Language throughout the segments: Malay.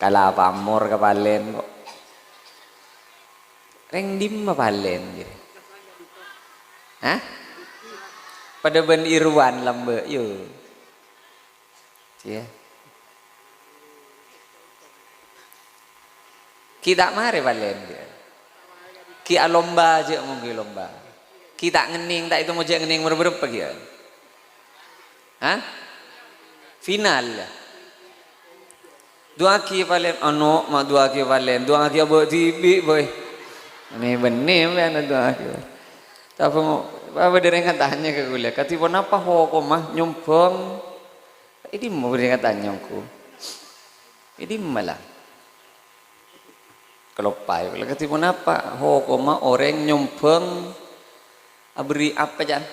Kala pamor kapalen kok. Reng dim mapalen gitu. Hah? Pada ben Irwan lambe yo. Cia. Kita mare palen dia. Ki lomba aja mungkin lomba. Kita ngening tak itu mau je ngening berapa dia? Hah? Final ya. Dua ki palen ano mak dua ki palen. Dua ki abot tibi boy. Ini benih mana dua ki. Tapi apa dereng katanya ke kuliah. Katipun apa ho mah nyompong. Ini mau dereng katanya aku. Ini malah. Kalau pai, kalau katipun apa ho mah orang nyompong. Abri apa jan?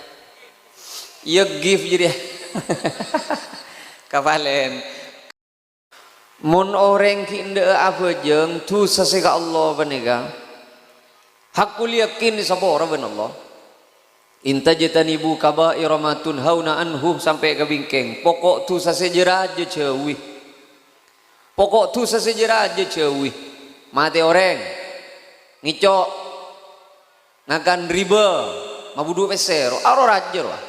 Iya gift jadi. Kapalen. Mun orang kinde apa jeng tu sesega Allah benega. Hakul yakin sabora ben Allah. Inta jatanibu kaba'ira ma tunhauna anhum sampai ke bingkeng. Pokok tu sesejera aja cewi. Pokok tu sesejera aja cewi. Mati orang ngicok ngakan riba mabudu pesero aro rajer wah.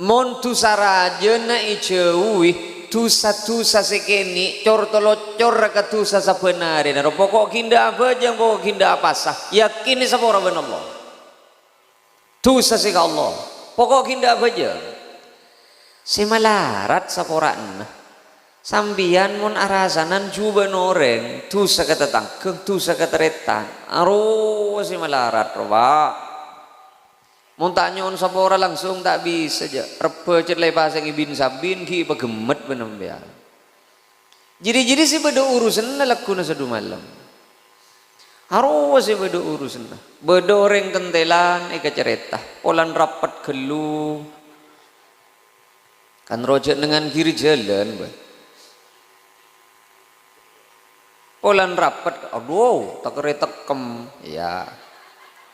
Mon tu saraje na icewi tu sekeni cor tolocor ka tu sasabenare naro pokok kinda apa jang pokok kinda apa sah yakin ni sapora ben Allah tu sasika Allah pokok kinda apa jang semalarat saporaan sambian mon arasanan juba noreng tu sakatatangkeng tu sakateretan aro semalarat roba Montanyon sapora langsung tak bisa aja. Rebe cerlai pasang ibin sabin ki pagemet benem ya. Jadi sih beda urusan na laku na sadu malam. Harus sih beda urusan na. Beda orang kentelan ika cerita. Polan rapat gelu. Kan rojak dengan kiri jalan. Polan rapat. Aduh tak kereta kem. Ya.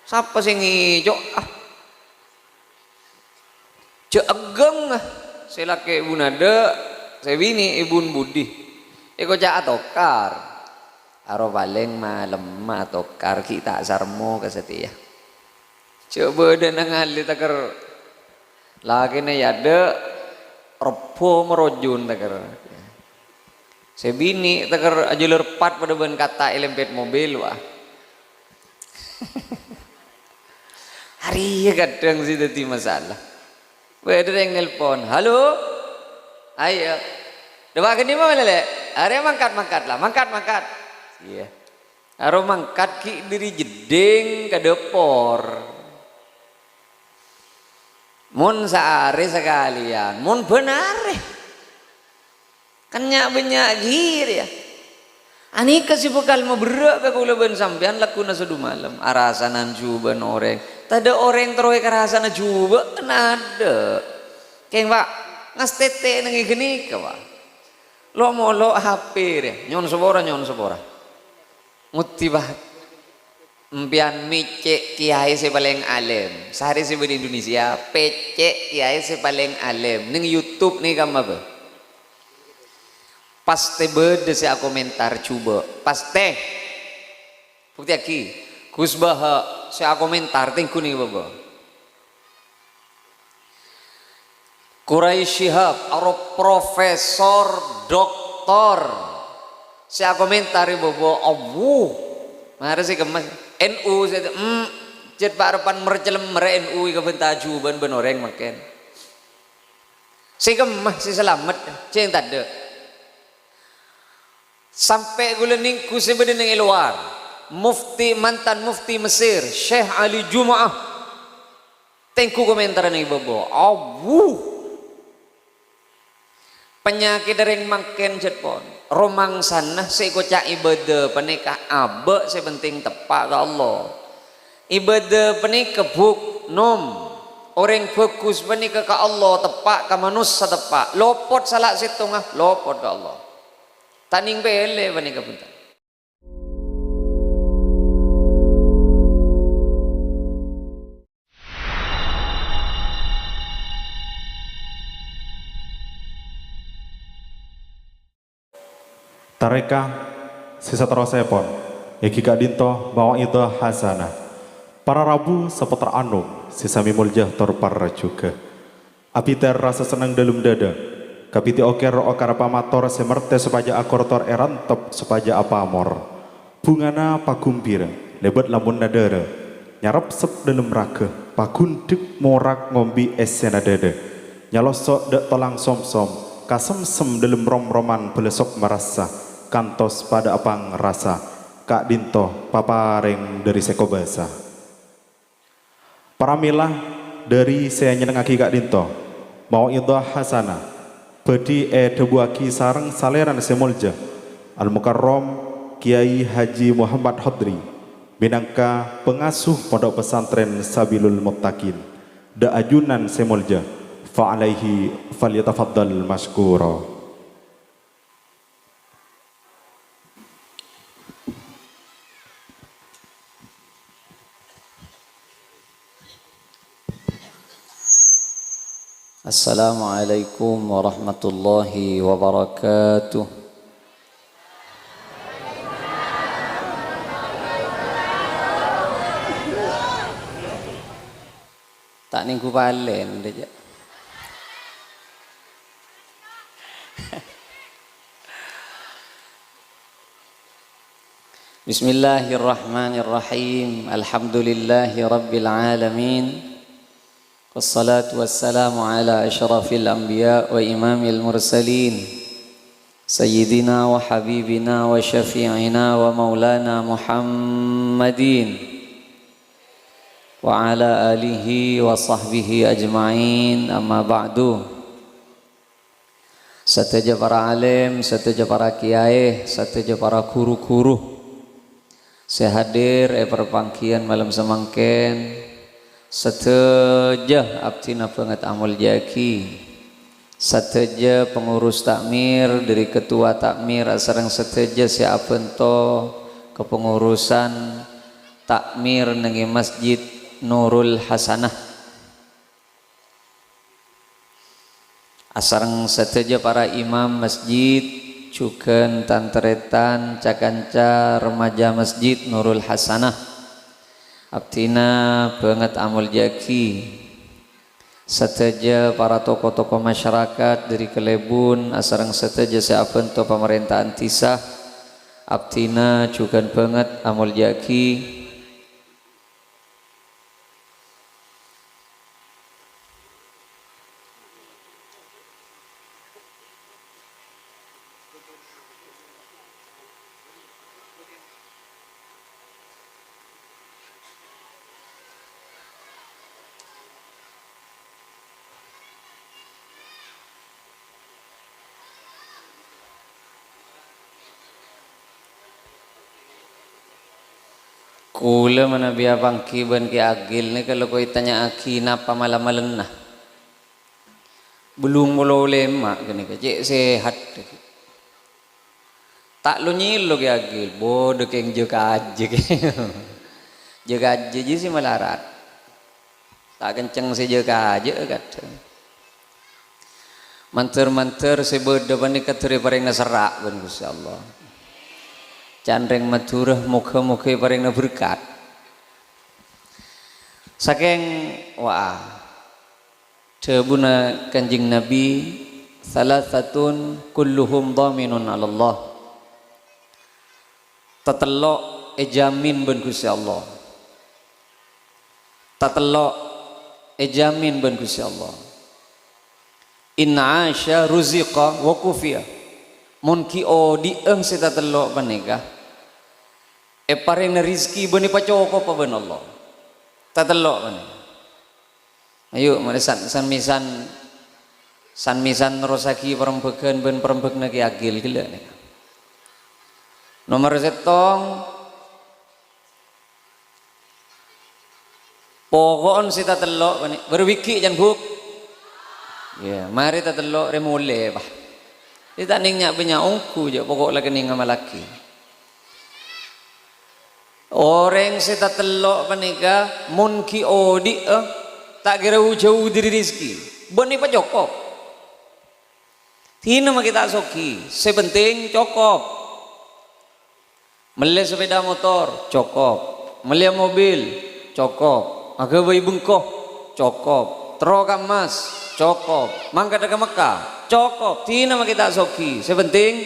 Siapa sih ngijok ah. Cek ageng saya laki ibu nada saya bini ibun budi eko cak atokar aro paling malam atokar kita sarmo kesetia coba dan ngali takar lagi nih ada repo merojun takar saya bini takar aja lerpat pada ban kata elempet mobil wah hari kadang sih tadi masalah. Beda yang nelpon, halo, ayo, doa gini mana le? Are mangkat lah, mangkat. Iya, aro mangkat ki diri jeding ke depor. Mun saare sekalian, mun benar kenyak banyak gir ya. Ani kasih bekal mau berak ke kula ben sampean lakuna sedu malam arasanan juba noreng. Tada orang teroy kerasana juba ada. Keng pak ngas tete nengi geni ke pak. Lo mau lo HP deh nyon sebora. Muti bah. Empian mice kiai se paling alim. Sehari se di Indonesia pece kiai se paling alim. Neng YouTube nih kamu apa? Paste bede saya komentar coba paste bukti aki kusbah saya komentar tingku nih baba Quraisy Shihab aro profesor doktor saya komentar baba awu mari sih kemas NU saya jet parapan mercelem mere NU ke bentaju ban benoreng makan si kemas si selamat ceng tade sampai gulening ku sebeda nang luar mantan mufti Mesir Syekh Ali Jumaah tengku komentar nang bobo awu penyakit dereng makin jetpon romang sana seko cak ibadah penikah abe sepenting tepak ke Allah ibadah penikah buk nom orang fokus penikah ke Allah tepak ke manusia tepak lopot salah setengah lopot ke Allah taning bele bani kapunta Tareka sisa terosepon Eki Kak Dinto bawa itu hasana para rabu seputar anu sisa mimuljah torpar juga apiter rasa senang dalam dada kapiti oker okar pamator semerte sepaja akortor erantop sepaja apamor bungana pagumpira lebat lamun nadara nyarap sep dalam raga pagundek morak ngombi esena dada nyalosok dek tolang som-som kasem sem dalam rom-roman belesok merasa kantos pada apang rasa Kak Dinto papareng dari seko basa para milah dari saya nyenengaki Kak Dinto mau itu hasana bedi debuaki sareng saleran semolja Al Mukarrom Kiai Haji Muhammad Hodri minangka pengasuh pondok pesantren Sabilul Muttaqin da ajunan semolja fa alaihi falyatafaddal maskura. Assalamualaikum warahmatullahi wabarakatuh. Tak ninggu balen dia. Bismillahirrahmanirrahim. Alhamdulillahi rabbil alamin. Wassalatu wassalamu ala asyrafil anbiya wa imamil mursalin Sayyidina wa habibina wa syafi'ina wa maulana Muhammadin wa ala alihi wa sahbihi ajma'in amma ba'du. Sateja para alim, sateja para kiai, sateja para guru-guru saya hadir perpangkian malam semangken seteja abtina banget amal jaki seteja pengurus takmir dari ketua takmir asarang seteja siapento kepengurusan takmir nengi masjid Nurul Hasanah asarang seteja para imam masjid juga tantretan cakanca remaja masjid Nurul Hasanah abtina banget amal jaki seteja para tokoh-tokoh masyarakat dari Kelebun asarang seteja seapento pemerintahan tisah abtina juga banget amal jaki kula mana biar bangki ban ki agil ni kalau kau tanya aki napa malam-malam nah belum mula lemak kini kecik sehat tak lu nyilo ki agil bodoh keng jaga aja jaga aja je si melarat tak kenceng si jaga aja kata manter-manter si bodoh bani kateri paring naserak ban Gusti Allah candreng madurah muka-muka paring berkat saking wah tebuna kanjing Nabi salasatun kulluhum dhaminun ala Allah tatelok ejamin ben Gusti Allah tatelok ejamin ben Gusti Allah inna asya ruziqa wa kufiya mun ki o dieng sita telok panika paring na rizki bani pacoko pa ben Allah tatelok panika ayo mari san misan rosaki perembegan ben perembeg naki agil gila nih nomor setong pokokon sita telok panika berwiki jan buk ya mari tatelok remole bah kita ningnya punya ongku je pokok lagi ning malaki orang sita telok panika mun ki odi tak kira jauh dari rizki bani pa cokop tina mah kita soki sepenting cokop Meli sepeda motor, cokop. Meli mobil, cokop. Aga bayi bengkoh, cokop. Teroka emas, cokop. Mangkat ke Mekah, cokop. Tina mah kita soki. Sepenting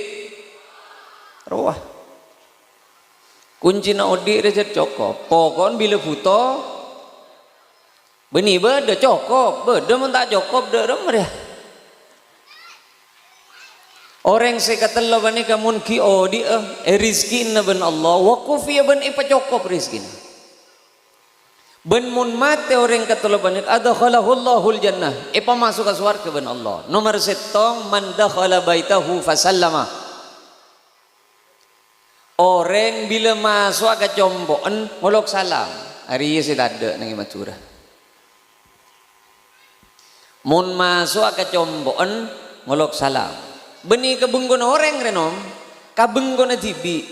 ruah. Kunci na odi rejet cokop. Pokon bila buto beni beda cokop. Beda mun tak cokop deureum dia. Orang sekatelo bani kamun ki odi rizki na ben Allah wa kufi ben ipa cokop rizki. Ben mun mate orang katelo bani adkhalahu Allahul jannah. Ipa masuk ke surga ben Allah. Nomor 7 man dakhala baitahu fasallama. Orang bila masuk ke combokan ngolok salam. Hari ini saya tak ada nang Madura. Mun masuk ke combokan ngolok salam. Beni kabengkon orang renom, kabengkon tibi.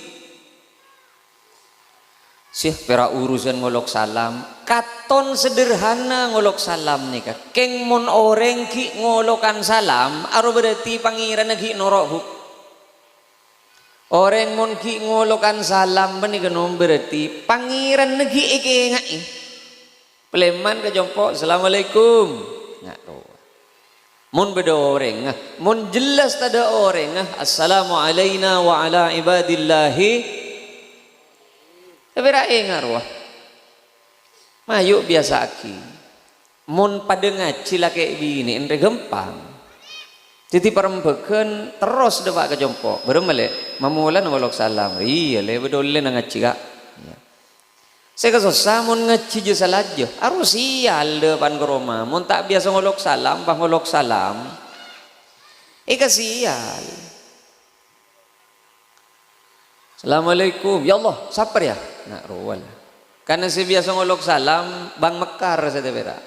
Sih pera urusan ngolok salam, katon sederhana ngolok salam nih kak. Keng mun orang ki ngolokan salam, aro berarti pangeran ki norok huk. Orang mun ki ngolokan salam beni kenom berarti pangeran ki eke ngai. Peleman ke jompo, assalamualaikum. Nggak tahu. Mun beda orang, mun jelas tada orang, assalamu alayna wa ala ibadillahi. Tapi rai ngarwah. Mayuk biasa aki. Mun pada ngaji lah kayak bini, ente gempang. Jadi perembakan terus debak ke jompo. Beremale, mamulan ngolok salam. Iya le, bedole nang ngaji kak. Saya kesusah mun ngaji je salah je. Harus sial depan ke rumah. Mun tak biasa ngolok salam, bah ngolok salam. Ika sial. Assalamualaikum. Ya Allah, sabar ya. Nak ruwal. Karena saya biasa ngolok salam, bang mekar saya tebera.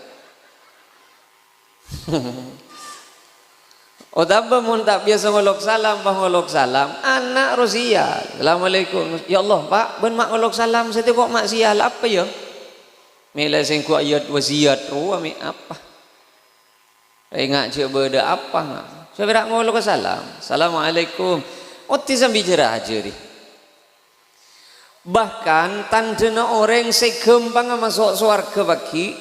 Oh tambah mun tak biasa ngolok salam, bah ngolok salam, anak Rosia. Assalamualaikum. Ya Allah, Pak, ben mak ngolok salam, saya kok mak sial apa ya? Mila sing ku ayat wasiat ruwa mi apa? Ingat je beda apa ngak? Saya berak ngolok salam. Assalamualaikum. Oti sambil bicara aja di. Bahkan tandena orang segempang masuk surga bagi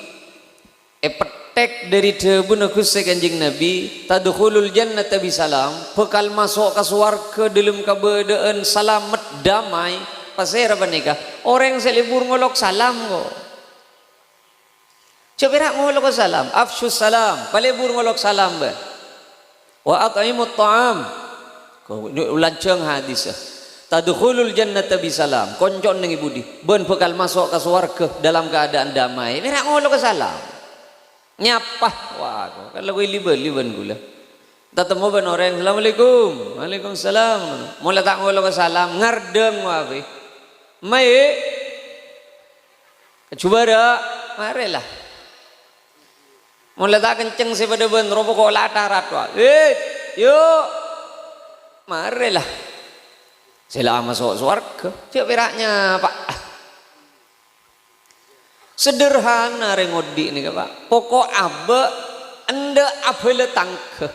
petek dari debu Gusti Kanjeng Nabi tadkhulul jannata bisalam, bekal masuk ke surga dalam keadaan selamat damai. Pasir apa nikah? Orang selibur ngolok salam kok. Coba ngolok salam, afsyus salam, palibur ngolok salam ba. Wa at'imut ta'am. Kau ulancang hadis. Tadkhulul jannata bisalam. Koncon nang ibudi. Ben bekal masuk ke surga dalam keadaan damai. Berak ngolok salam. Nyapah wah kalau gue liban gula tatemu ben orang assalamualaikum waalaikumsalam mulai tak ngolok salam ngardeng wae mai coba dah marilah mulai tak kenceng sih pada ben robo kok latarat wah yuk marilah sila masuk surga cek beraknya pak. Sederhana rengodi nih Pak. Pokok abe ende abele tangke.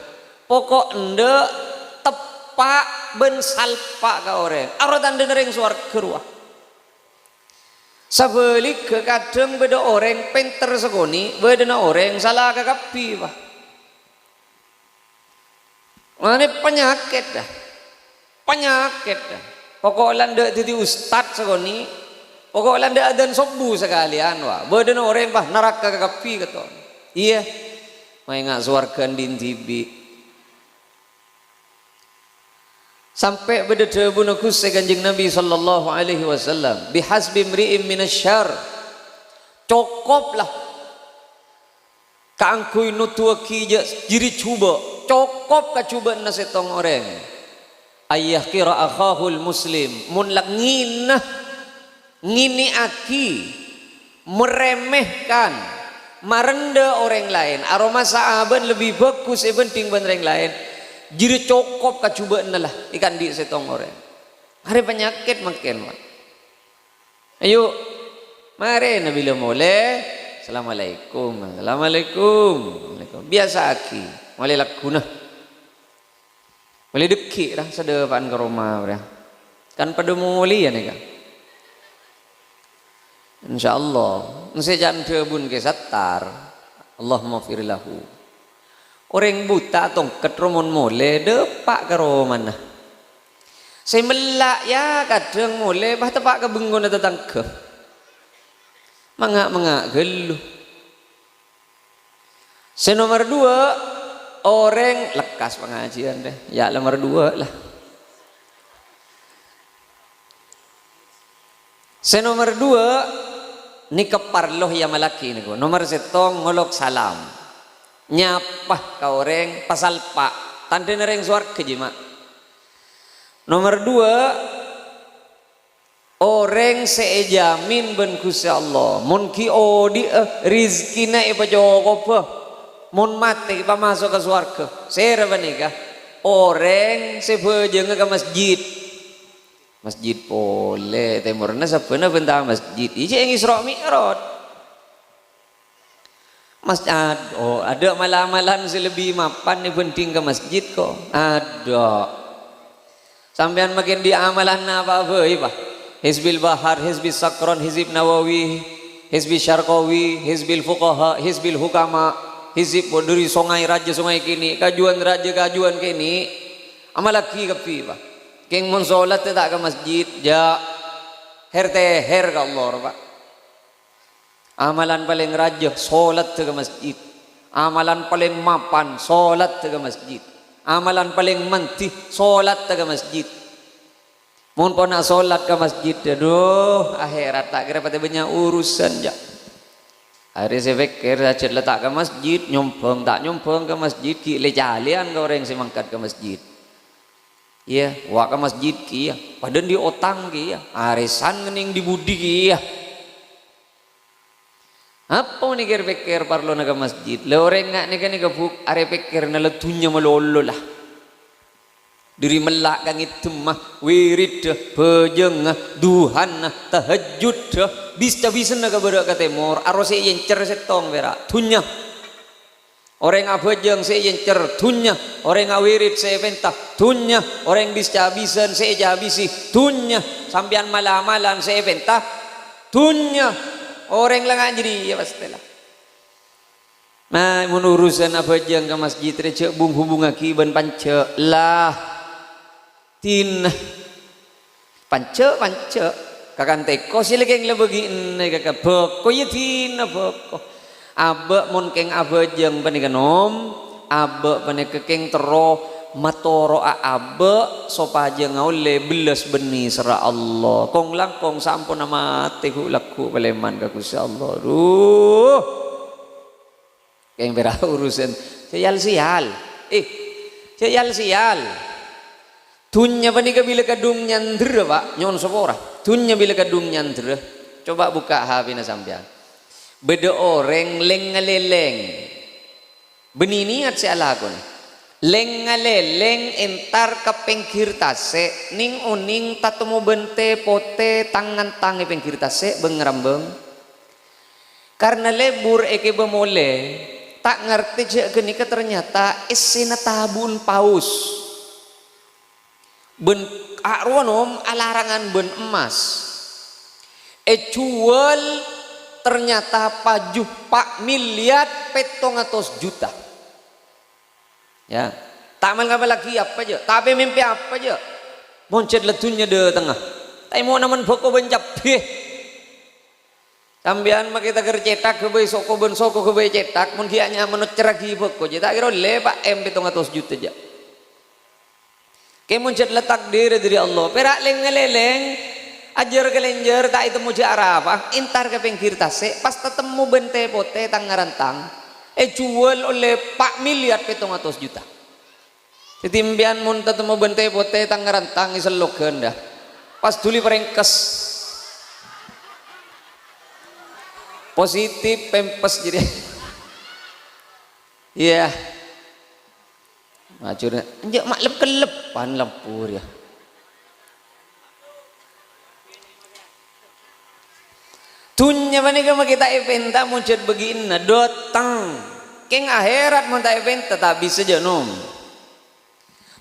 Pokok ende tepak ben salpa ka orang. Aro tanda nereng suar keruah. Sabalik ke kadang beda orang penter segoni, beda na orang salah kakapi Pak. Ini penyakit dah. Penyakit dah. Pokok landa jadi ustad segoni. Pokoknya anda adan sobu sekalian wah. Badan orang bah neraka kakapi kata. Iya. Mai ngak suarkan din tibi. Sampai beda debu Gusti Kanjeng Nabi sallallahu alaihi wasallam. Bihasbi mri'im minasyarr. Cokoplah. Kaangkui nutua kija jiri cuba. Cokop ka cuba na setong orang. Ayah kira akhahul muslim. Mun lak nginah. Ngini aki meremehkan merenda orang lain aroma sahabat lebih bagus penting orang lain jadi cokop kacubaan lah ikan di setong orang hari penyakit makin ayo mari Nabi mulai assalamualaikum biasa aki mulai lakunah mulai dekik dah sedepan ke rumah kan pada mulia nih kan insyaallah nsejan bun ke sattar Allahumma firlahu orang buta tongket romon mole depak karo mana saya melak ya kadang mole bah tepak ke bengon datang ke mangak geluh. Nomor 2 orang lekas pengajian deh ya nomor 2 lah. Nomor 2 ni keparloh ya malaki ni ko nomor 1 ngolok salam nyapa ka orang pasal pak tanda nereng suar kejima. Nomor 2 orang sejamin ben Gusti Allah mun ki odi rizkina ipa jogopo mun mati ipa masuk ke surga sera banika orang sebejeng ke masjid boleh temurna sapena bentang masjid ije yang Isra Mi'raj masjid oh ada malam-malam selebih mapan ni penting ke masjid kok ada sampean makin di amalan apa iba Hizbil Bahar, Hizbil Sakron, Hizib Nawawi, Hizbil Syarqawi, Hizbil Fuqaha, Hizbil Hukama, Hizib Boduri Sungai Raja Sungai kini, kajuan Raja kajuan kini, amalaki kapi pak. Keng mun solat tak ke masjid, ja her ke Allah pak. Amalan paling raja solat ke masjid. Amalan paling mapan solat ke masjid. Amalan paling mentih solat ke masjid. Mun pona solat ke masjid, aduh akhirat tak kira pati banyak urusan ja. Hari saya fikir saya letak ke masjid, nyumpeng tak nyumpeng ke masjid, ki le jalian ke orang yang mangkat ke masjid. Iya, wa ke masjid ki ya, padahal di otang ki ya, arisan kening di budi ki ya. Apa ni kira fikir parlo na ke masjid, le orang ngak ni kan ni kebuk, are fikir na letunya melolo lah. Diri melak kang itu mah wirid bejeng duhan tahajud bisa naga berak ka temor arose yencer setong bera tunya orang abejeng se yencer tunya orang awirid se pentah tunya orang bisa se jabisi tunya sambian malam-malam se pentah tunya orang lang jadi ya pastilah. Nah mun urusan abejeng ke masjid recek bung hubung aki ban panca lah tin panca kakan teko sila keng lebegi ne kakak beko ya tin beko abe mun keng abe jeng panikanom abe panika keng tero matoro abe sopaje ngaule belas beni sera Allah kong langkong sampun mati laku paleman ka Gusti Allah duh keng bera urusan sial tunya panika bila kadung nyandra pak nyon sopora tunya bila kadung nyandra coba buka HP na sampean beda orang lengaleleng beniniat si alakon lengaleleng entar ke pengkir tase ning uning tatemu bente pote tangan tangi pengkir tase bengrambeng karena lebur eke bemole tak ngerti cek kenika ternyata isina tabun paus ben arwonom alarangan ben emas jual ternyata pajuh pak miliar 700 juta ya tak mal lagi apa aja tapi mimpi apa aja moncet letunya de tengah tapi mau naman poko bencap sambian kita kercetak ke bayi soko ben soko ke bayi cetak mun kianya menut ceragi poko cetak kira lepak M 700 juta aja kemun jet letak diri dari Allah perak lengeleleng ajar kelenjer tak itu muja arafah intar ke pengkir tase pas ketemu bente pote tangarantang jual oleh pak miliar 700 juta ketimbian mun ketemu bente pote tangarantang iselok dah pas tuli perengkes positif pempes jadi iya macurnya anjak mak kelepan lampur ya tunya manika kita eventa muncul begini dotang keng akhirat mun ta eventa tak bisa je nom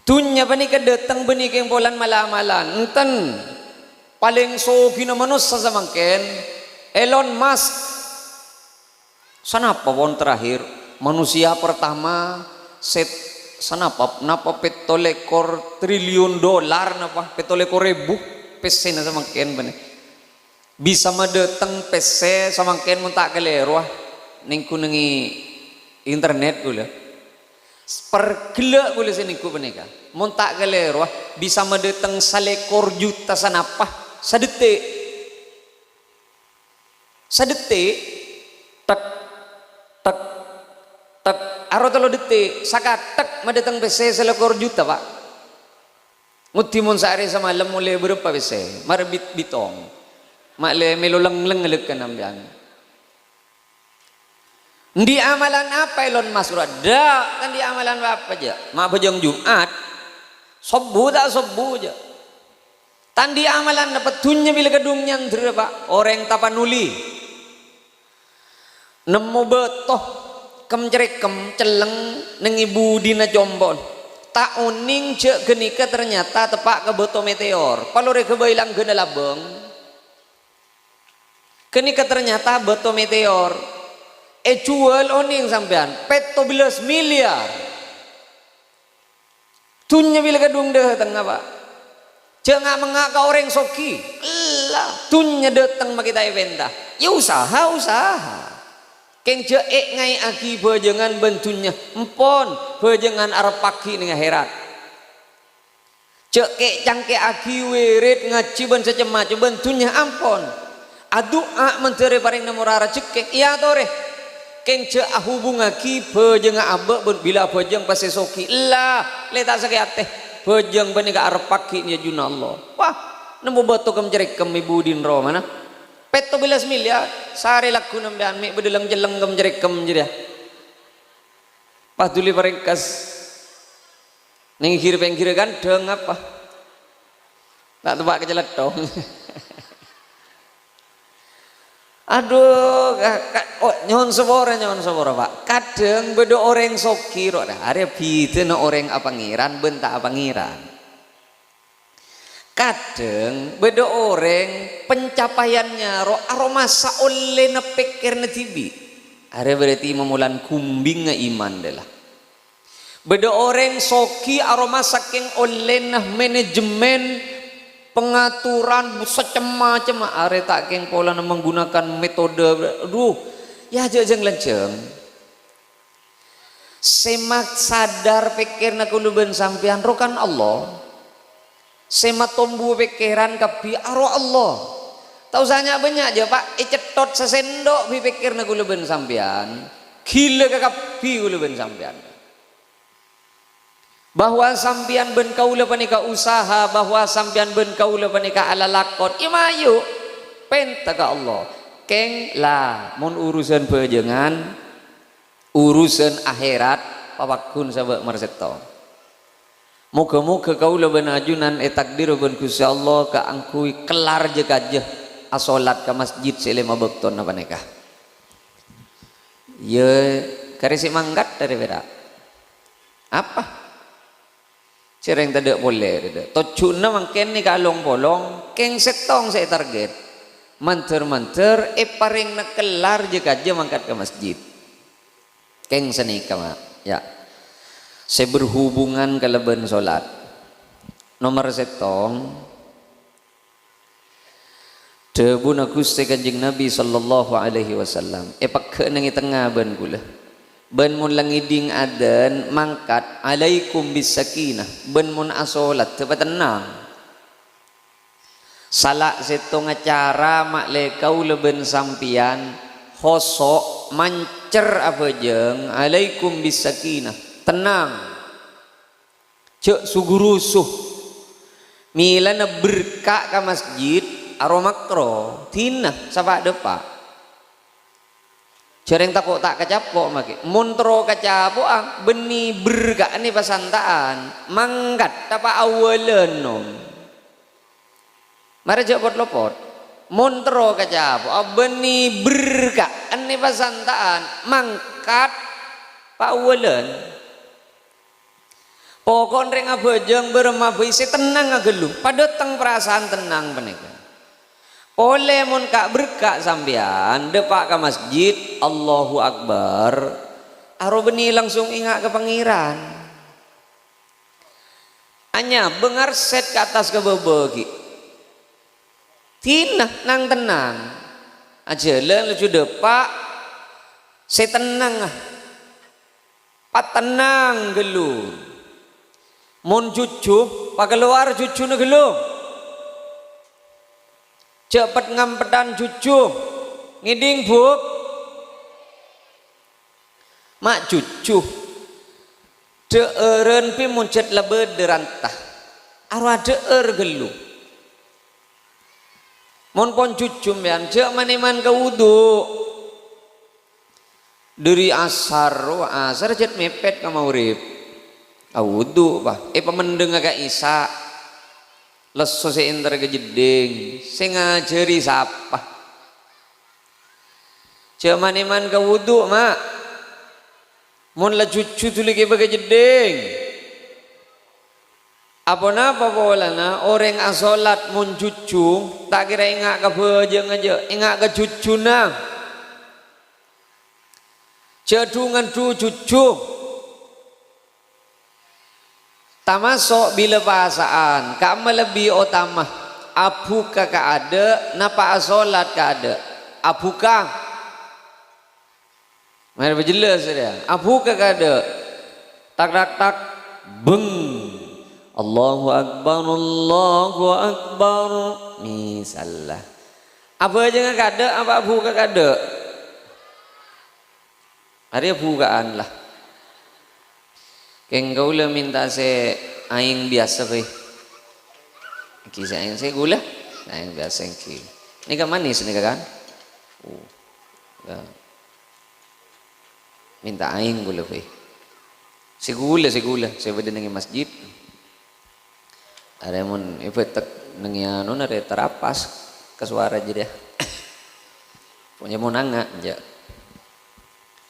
tunya manika datang benih keng polan malam-malam enten paling sogi na manusia samangken Elon Musk sanapa won terakhir manusia pertama set sanapa napa petolekor triliun dolar napa petolekor ribu pesen sama ken bane bisa madeteng PC sama ken mun tak kelero ning kunengi internet gula per gila gula seniku beneka mun tak kelero bisa madeteng salekor juta sanapa sadetik tek tek tek aro telo detik sakatek madeteng PC salekor juta pak muti mun sehari semalam mulai berapa PC marbit bitong makle meloleng-leng ngelekkan ambian. Di amalan apa Elon Musk ada kan di amalan apa aja mak bejong Jumat sobu tak sobu aja tan di amalan dapat tunya bila gedungnya pak orang tapanuli nemu betoh kemcerekem celeng nengi budina jombon tak uning cek genika ternyata tepak ke beto meteor kalau reka bailang gena labeng kenika ternyata beto meteor jual oning sampean peto 12 miliar tunya bila gedung deh tengah pak jangan mengaka orang soki lah tunya datang makita eventa ya usaha keng jeek ngai aki bejengan bentunya empon bejengan arep paki ning akhirat cek cangke aki wirid ngaji ben secema bentunya ampon adua menteri paring namurara cekek iya tore keng ce hubung aki bejeng abe bila bejeng pasti soki lah le tak sakit teh bejeng bani ka arep paki nya juna Allah wah nemu batu kemcerik kemi budin ro mana peto 12 miliar sare laku nambian mi bedelang jeleng kemcerik kem jadi pas duli paringkas ning kiri pengkiri kan deng apa tak tebak kejelet dong aduh nyon sebora pak kadang bedo orang soki ro dah are bite no orang apangiran bentak apangiran kadang bedo orang pencapaiannya ro aromasa oleh nepekir netibi are berarti memulan kumbing iman delah bedo orang soki aroma saking oleh nah manajemen pengaturan secema-cema are tak keng pola menggunakan metode aduh ya jeng lenceng semak sadar pikirna kuluben sampean rokan Allah semak tombu pikiran kapi aro Allah tahu sanya banyak aja pak cetot sesendok pikirna kuluben sampean gila kapi kuluben sampean bahwa sampian ben kaula panika usaha bahwa sampian ben kaula panika ala lakon imayu penta ka Allah keng lah mun urusan bejengan urusan akhirat papakun sabak marseto muga-muga kaula ben ajunan takdir ben Gusti Allah ka angkui kelar je kajeh asolat ka masjid selema bekton apa nikah ye karisi manggat dari beda apa cereng tidak boleh tocuna mangken ni kalong bolong keng setong saya target manter paring nakelar je kaje mangkat ke masjid keng senika mak ya saya berhubungan keleban solat nomor setong debun Gusti Kanjeng Nabi sallallahu alaihi wasallam pakke nang tengah ban kula ben mun langiding adan mangkat alaikum bisakinah ben mun asolat tepat tenang salak setong acara makle kaula ben sampian khosok mancer apa jeng alaikum bisakinah tenang cek sugurusuh milana berkak ka masjid aromakro tina sapa depak jarang takut tak kacapok maki montro kacapok beni berga ni pasantaan mangkat tapa awalan nom mari jawab lopot montro kacapok beni berga ni pasantaan mangkat pa awalan pokon reng abajeng bermabai tenang agelu pada teng perasaan tenang penika Oleh mun kak berkak sampean depak ke masjid Allahu Akbar, aro beni langsung ingat ke pangeran. Hanya bengar set ke atas ke bebegi. Tina nang tenang. Aja lucu depak saya tenang ah. Pat tenang gelu. Mun cucu pak keluar cucu na gelu. Cepat ngampedan cucu ngiding buk mak cucu deeren pi muncet lebe derantah arwah deer gelu mon pon cucu mian cek maniman ke wudu dari asar jet mepet ka maurib wudu bah pemendeng agak isa leso se inter ke jeding se ngajari siapa cuman iman ke wudu mak mun la cucu tuli ke bagai jeding apa bolana orang asolat mun cucu tak kira ingat ke bejeng aja ingat ke cucu na cedungan tu cucu tamasok bila bahasaan kamu lebih utama abuka ka ada napa asolat ka ada abuka mari berjelas dia abuka ka ada tak beng Allahu Akbar misalnya apa aja ka ada apa abuka ka ada hari bukaan lah keng gaula minta se aing biasa pe. Kisah aing se gula, aing biasa ki. Ini kan manis nih kan? Ya. Minta aing gula pe. Segula, saya beda dengan masjid. Ada mun efek dengan anu nare terapas ke suara jadi. Punya mau nanga aja.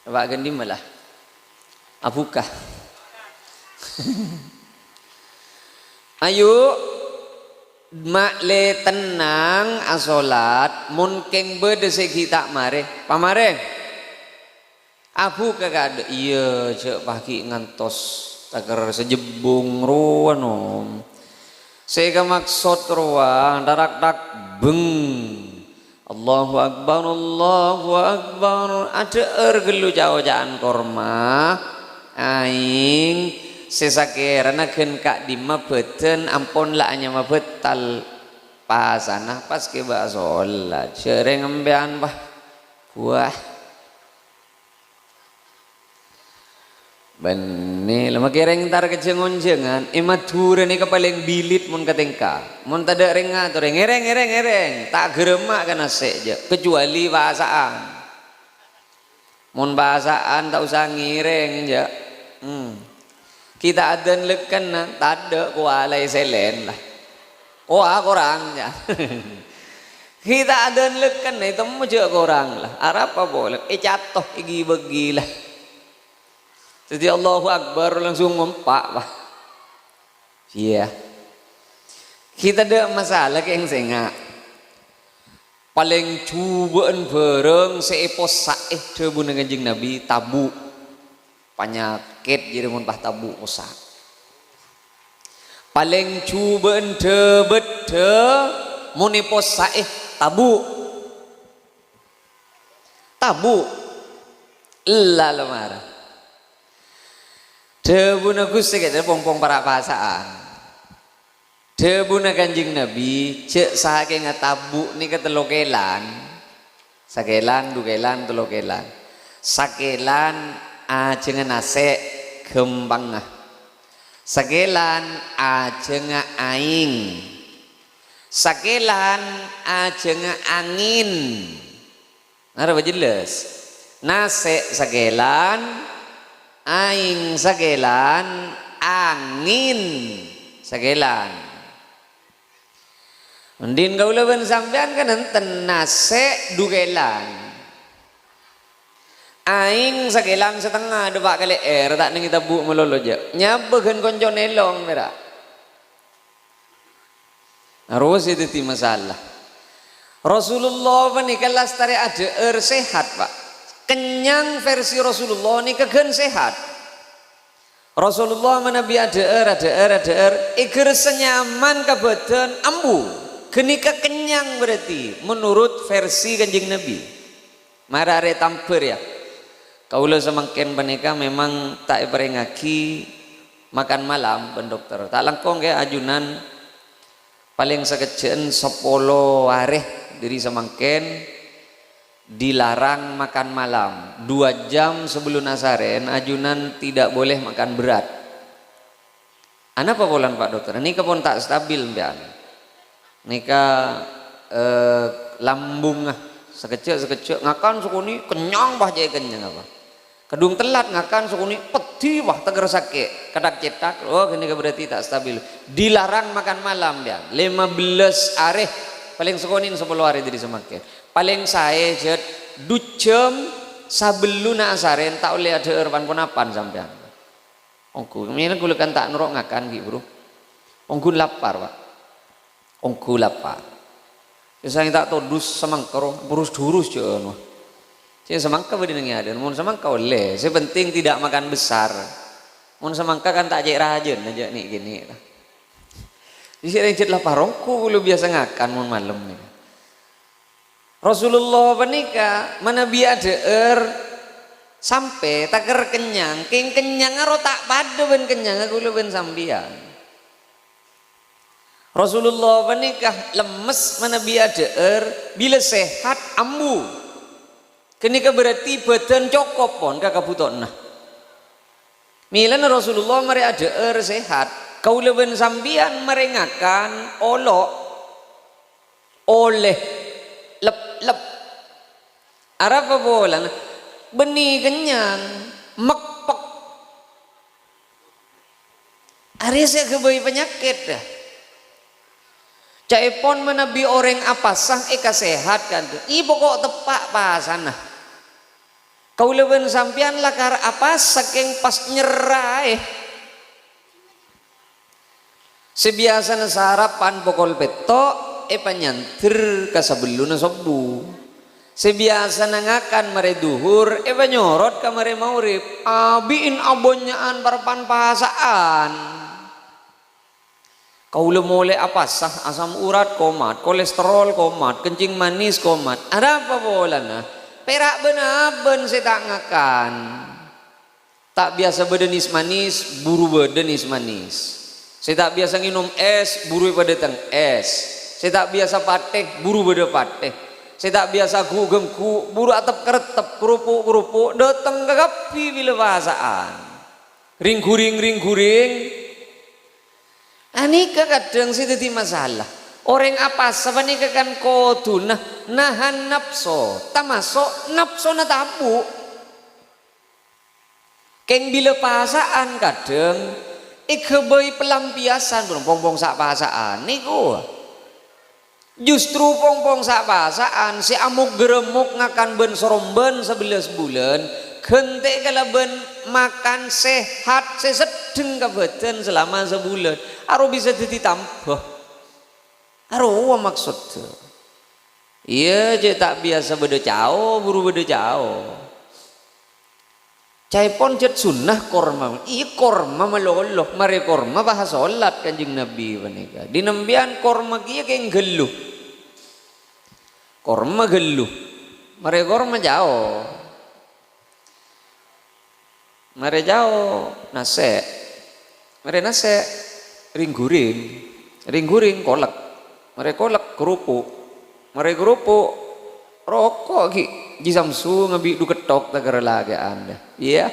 Pak gendi malah. Apukah? Ayo makle tenang asolat mun keng bede segi tak mare pamare abu kagak ada iya cek pagi ngantos taker sejebung ruan om sega maksud ruang darak beng Allahu Akbar ada ergelu jauh-jauhan korma aing sesakera naken kak di mabeten ampun lah hanya mabetal pasana pas ke basolat sering embean bah buah bani lama kereng tar kecengon-cengan imature ni paling bilit mun katengka mun tada renga tu ngereng tak geremak kana seja kecuali bahasaan mun bahasaan tak usah ngireng aja kita adan lekan na tada ko alay selen lah korangnya kita adan lekan na itu mo je korang lah arap apa boleh jatuh igi begilah jadi Allahu Akbar langsung ngompak bah iya kita ada masalah ke yang senga paling cubaan bareng seepos saeh debu dengan kanjeng Nabi tabu penyakit jadi mun pah tabu usah paling cubaan debet munipos saeh tabu lah lemar debu na gusti kita pompong para bahasaan debu na kanjeng Nabi cek sahake ngatabu ni ketelokelan sakelan dukelan telokelan sakelan ajeng nase gembang sakelan ajeng aing sakelan ajeng angin ngarep jelas nase sakelan aing sakelan angin sakelan undin gaula ben sampean kan enten nase dukelan aing sakelan setengah dua kali tak neng kita bu melolo aja nyabegan konco nelong merah harus itu ti masalah Rasulullah menika lastari ada sehat Pak. Kenyang versi Rasulullah ini kegen sehat. Rasulullah menabi ada iger senyaman ke badan ambu. Genika kenyang berarti menurut versi Kanjeng Nabi. Marare tamper ya. Kaula semangken menika memang tak berengaki makan malam ben dokter. Tak langkong ya ajunan paling sekecen 10 areh dari semangken dilarang makan malam 2 jam sebelum asaren ajunan tidak boleh makan berat. Apa bolan Pak dokter? Nika pun tak stabil mbian. Nika lambung sekecil ngakan sukuni kenyang bah jaya kenyang apa. Kedung telat ngakan sukuni peti bah teger sakit kadak cetak. Oh ini berarti tak stabil. Dilarang makan malam dia. 15 areh paling sekonin 10 hari dari semakin. Paling saya jet 2 jam sebelum asaren tak boleh ada erpan ponapan sampean. Ongku, ini aku kan tak nurok ngakan gitu bro. Ongku lapar Pak. Ongku lapar. Saya tak tahu dus semangkaro burus durus jono. Saya semangka berdiri ada. Mun semangka oleh. Saya penting tidak makan besar. Mun semangka kan tak jek rajin aja nih gini. Di sini jet lapar ongku lu biasa ngakan mun malam nih. Rasulullah menika mana biada sampai taker kenyang, kenyang aro tak pada ben kenyang aku lu ben sambian. Rasulullah menikah lemes mana biada bila sehat ambu. Kenika berarti badan cokop pon kakak buton nah. Milan Rasulullah mari ada sehat. Kau leben sambian merengakan olok oleh lep Arab apa bolan benih kenyang mekpek hari saya kebayi penyakit dah caipon menabi orang apa sang eka sehat kan i pokok tepak pasana kau leben sampian lakar apa saking pas nyerah sebiasa sarapan pokol petok panyantir kasabeluna sobu sebiasa nangakan mare duhur nyorot ka mare maurib abiin abonyaan parapan pasaan kaula mole apasah asam urat komat kolesterol komat kencing manis komat ada apa bolana perak benaben saya tak ngakan tak biasa bedenis manis buru bedenis manis saya tak biasa minum es buru pada teng es. Saya tak biasa pateh, buru beda pateh. Saya tak biasa gengku, buru atap keretep, kerupuk, datang ke kapi bila bahasaan. Ring kuring. Anika kadang sih jadi masalah. Orang apa sebenarnya kan kotu nahan nafsu, tamasuk nafsu na tabu. Keng bila bahasaan kadang ikebay pelampiasan belum pong sak bahasaan niku. Justru pong sak bahasaan si amuk geremuk ngakan ben soromben 11 bulan gente kala ben makan sehat sesedeng kabetan selama sebulan aro bisa jadi tambah aro maksud iya je tak biasa beda jauh buru beda jauh caipon jet sunnah korma iya korma maloloh mari korma bahasa sholat Kanjeng Nabi menika dinembian korma kia keng geluh korma geluh mare korma jauh mare jauh nase mare nase ring guring kolak mare kolak kerupuk mare kerupuk rokok ki jisamsu ngabi du ketok tagar lagi anda iya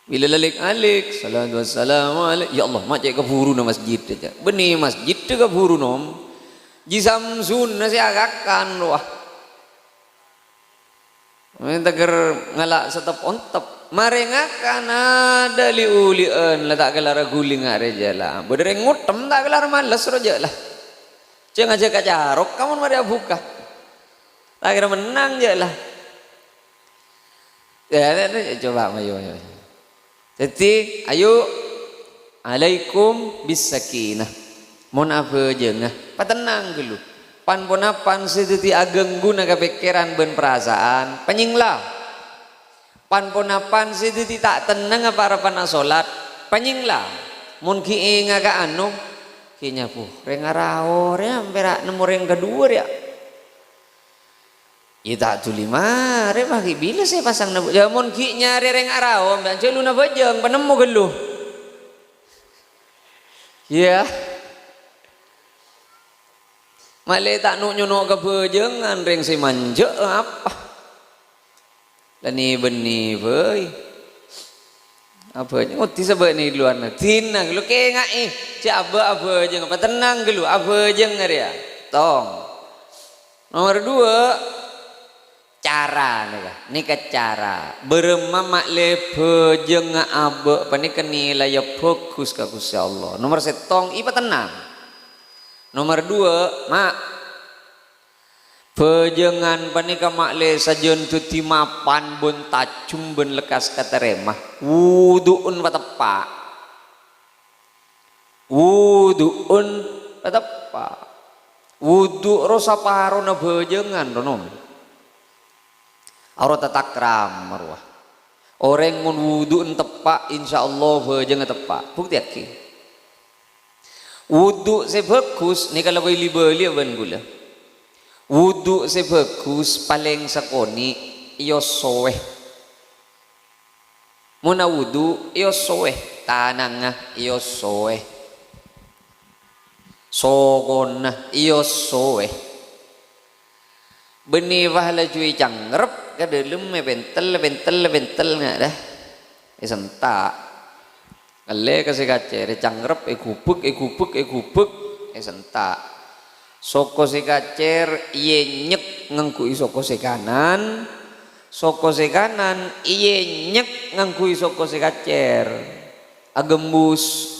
bila alik salatu wassalamu alaihi ya Allah mak cek keburu na masjid aja benih masjid tu keburu nom jisamsun nasi agakan wah tagar ngalak setep ontep marengakan ada liulian lah tak kelar guling aja lah berdering ngutem tak kelar males roja lah jangan aja kacarok kamu mari buka tak kira menang je lah ya coba ayo jadi ayo alaikum bisakinah mohon apa je nah patenang dulu pan ponapan sedeti ageng guna kepikiran ben perasaan penyinglah pan ponapan sedeti tak tenang apa harapan salat penyinglah mun ki ngaga anu kinya rengarao re hampir nomor yang kedua ya tak tuli mare bagi bila saya pasang na jamon ki nyari rengarao mbak celu na bajeng penemu geluh ya Male tak nuk nyonok ke bejengan reng si manja apa? Lani beni boy. Apa oh tisa beni luar na tinang lu ke ngai apa jeng apa tenang gelu apa jeng ya. Tong. Nomor 2 cara nika cara beremama le bejeng abe panika nilai fokus ka Gusti Allah. Nomor 1 tong ipa tenang. Nomor 2, mak pejengan panika mak le sajen tuti mapan bun tacung bun lekas kateremah wuduun patepa wuduun patepa wudu rosa paro na bejengan donom aura tatakram marwah orang mun wuduun tepa insyaallah bejengan tepa bukti aki wudu sebagus ni kalau beli ban gula wudu sebagus paling sakoni iyo soeh muna wudu iyo soeh tanangah iyo soeh sogona iyo soeh beni wahala cuy cangrep kadelem bentel nggak dah sentak ale kasih kacer cangrep gubuk sentak soko si kacer iye nyek ngangkui soko si kanan iye nyek ngangkui soko si kacer agembus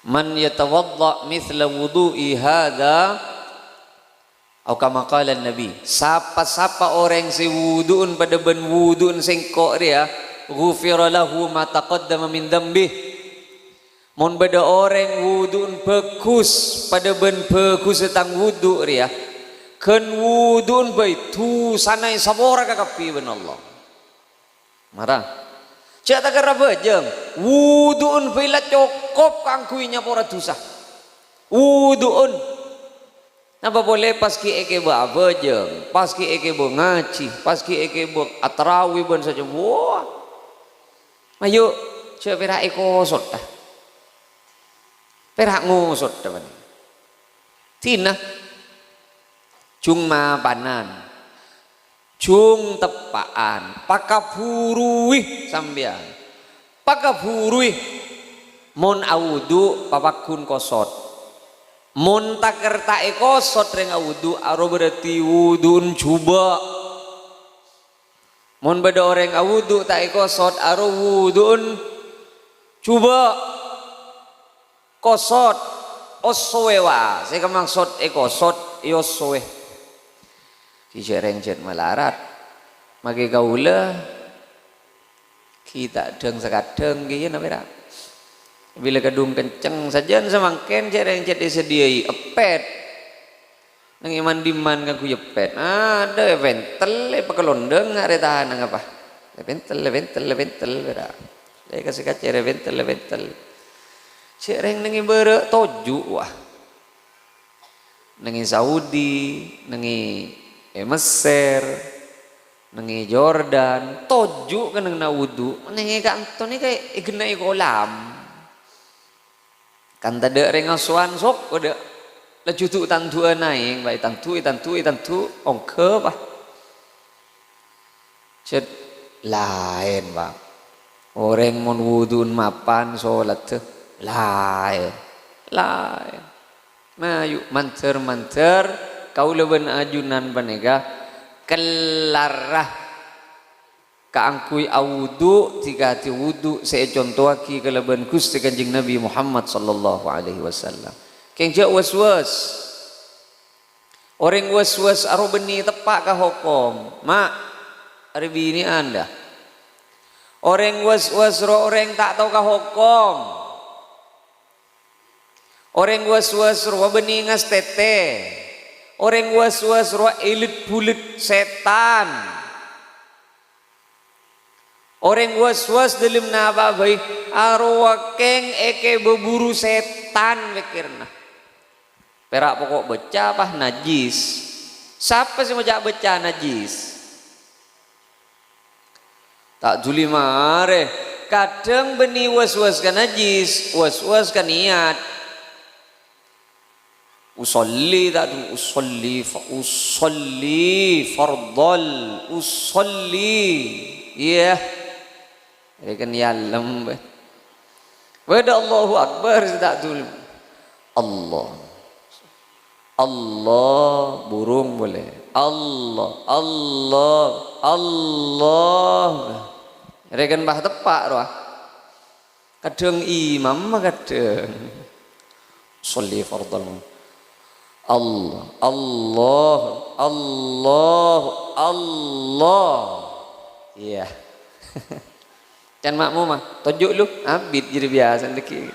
man yatawadda mithla wudu'i hadha atau kama qala Nabi sapa orang si wuduun pada ben wuduun sengkok dia ghufira lahu ma taqaddama min dhanbih mun beda orang wuduun bagus pada ben bagus tentang wudu dia kan wuduun baitu sanai sabora kakapi ben Allah marah cak tak kira bejeng wuduun bila cukup kangkuinya pora dosa wuduun napa boleh paski eke ba jeng paski eke bo ngaji paski eke bo atrawi ban saja wah ayo coba perak ekosot dah perak ngosot dah bani tina cung mapanan cung tepaan pakapurui sambian pakapurui mon audu papakun kosot mun taker tak ekosot reng wudu aro berarti wudun coba mun beda orang wudu tak ekosot aro wudun coba kosot osowe wa saya maksud ekosot yosowe kijereng jet melarat mage gaula kita deng sakadeng gitu na bila kedung kenceng saja semangken cereng jadi sediai epet nang iman diman kan ku yepet ada ventel pakalondeng are tahan nang apa ventel bera le kasih kacere ventel cereng nang ibere toju wah nang Saudi nang Mesir nang Jordan toju kan nang wudu nang kanton ni kay ignai kolam kan tada rengal suan sok udah lejutu tantu naik baik tantu ongke bah cet lain bang orang mon wudun mapan sholat tuh lain nah yuk manter kau leben ajunan banega kelarah kaangkui awudu tiga hati wudu saya contoh aki kelebihan Gusti Kanjeng Nabi Muhammad sallallahu alaihi wasallam kenja was orang was aro beni tepak ka hukum mak hari bini anda orang was ro orang tak tahu ka hukum Orang was-was ruah beningas tete. Orang was-was ruah elit bulit setan. Orang was-was dalam naba baik arwah keng eke berburu setan pikirna. Perak pokok beca apa najis. Siapa sih mau jak beca najis? Tak juli mare. Kadang beni was-was kan najis, was-was kan niat. Usolli tak tu usolli fardal usolli. Iya. Ya kan yalam. Wada Allahu Akbar tak tu. Allah. Allah burung boleh. Allah, Allah, Allah. Rekan bah tepak roh. Kadang imam kadang. Sholli fardal. Allah, Allah, Allah, Allah. Iya. Can makmu mah tunjuk lu abid jadi biasa deki.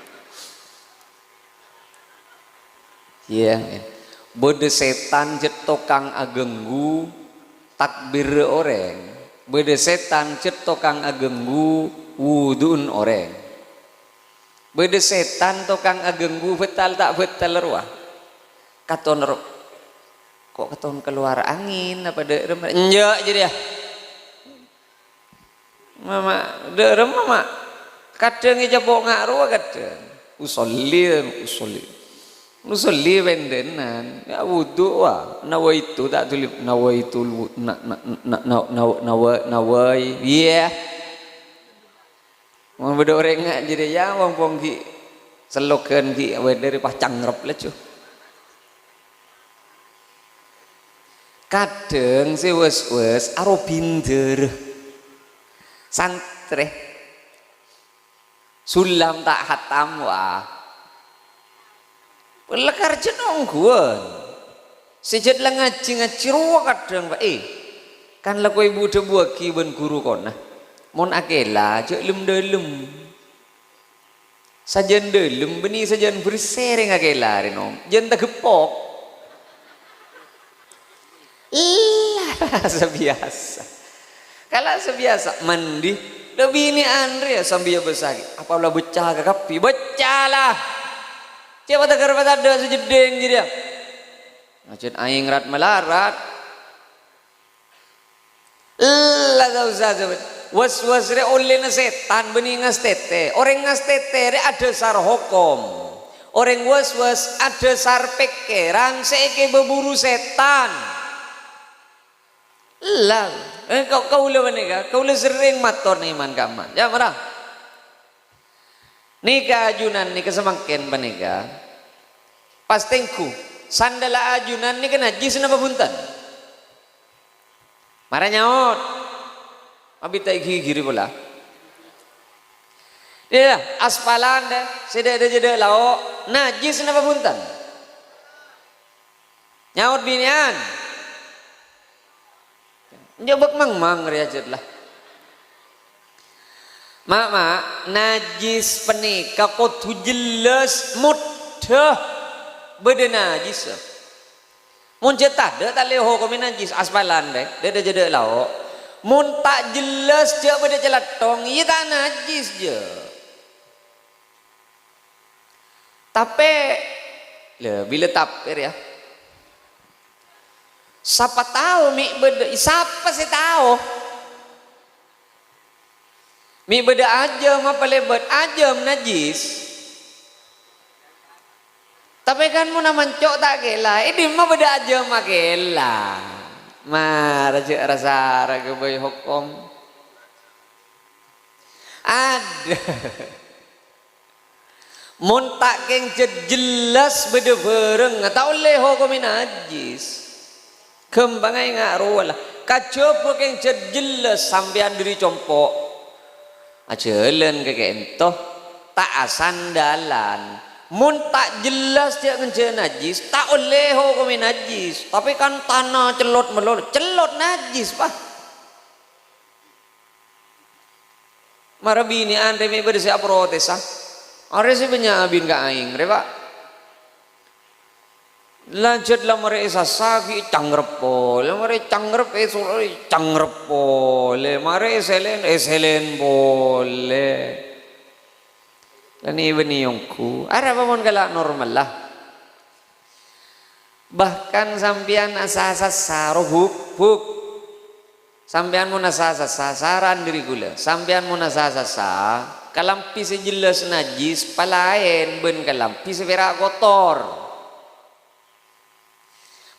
Iya. Bode setan jet tokang agenggu takbir orang. Bode setan jet tokang agenggu wudun orang. Bode setan tokang agenggu betal tak betal ruah. Katon kok katon keluar angin apa de enjak jadi ya. Mama de mama kadang aja bok ngaruh kadang. Usolli bendenan ya wudu wa nawaitu tak tulip nawaitu nawai iya mau beda orang ngak jadi ya wong pongki selokan ki dari pacang rep lecu kadang si wes aro binder santre sulam tak hatam wah pelakar jenong guan sejak lah ngaji ruwa kadang pak kan lah kau ibu debuah kiban guru kona mon akela cek lem delem sajan delem beni sajan bersering akela renom jen tak gepok lah sebiasa kalau sebiasa mandi lebih ini Andre sambil besar apalah becah ke kapi becalah siapa tak kerja ada sejedeng jadi ya. Macam aing rat melarat. Lah tak usah sebut. Was re oleh setan beningas tete. Orang ngas tete re ada sar hukum. Orang was ada sar pikiran seke berburu setan. Lah, kau le menika, kau le sering mator nih iman kaman. Ya marah. Nika ajunan nika semakin panika pastengku sandala ajunan nika najis napa punten marah nyaot abita gigi bola dia aspalan deh sede jeda lao najis napa punten nyaot binian njobek mang riajet lah Mama najis penika kau jelas mudah beda najis. Mun jetah dah tak leho kau najis aspalan deh, dah jadi lau. Mun tak jelas dia beda celatong, ia tak najis je. Tapi, le bila tapir ya. Siapa tahu mi beda, siapa sih tahu? Mi beda ajam apa lebat ajam najis tapi kan mu naman cok tak kela ini mah beda ajam makela marah cek rasa raga bayi hukum ada mun tak keng jelas beda bareng atau leho kami najis kembang ay ngaruh lah kacopo keng jelas sampean diri compok ajalan ke kentoh tak asandalan mun tak jelas dia ngece najis tak oleh ho kami najis tapi kan tanah celot melot celot najis pak marabini andre mi bersi protes ah are si banyak abin ka aing re pak lanjut lah mereka sasagi cangrepol, mereka cangrep cangrepol, mereka selen boleh. Dan ini yongku, ada apa pun kalau normal lah. Bahkan sampian asa-asa buk, sampian mun asa-asa saran diri gula, sampian mun asa-asa kalampi sejelas najis, palaen ben kalampi seberak kotor.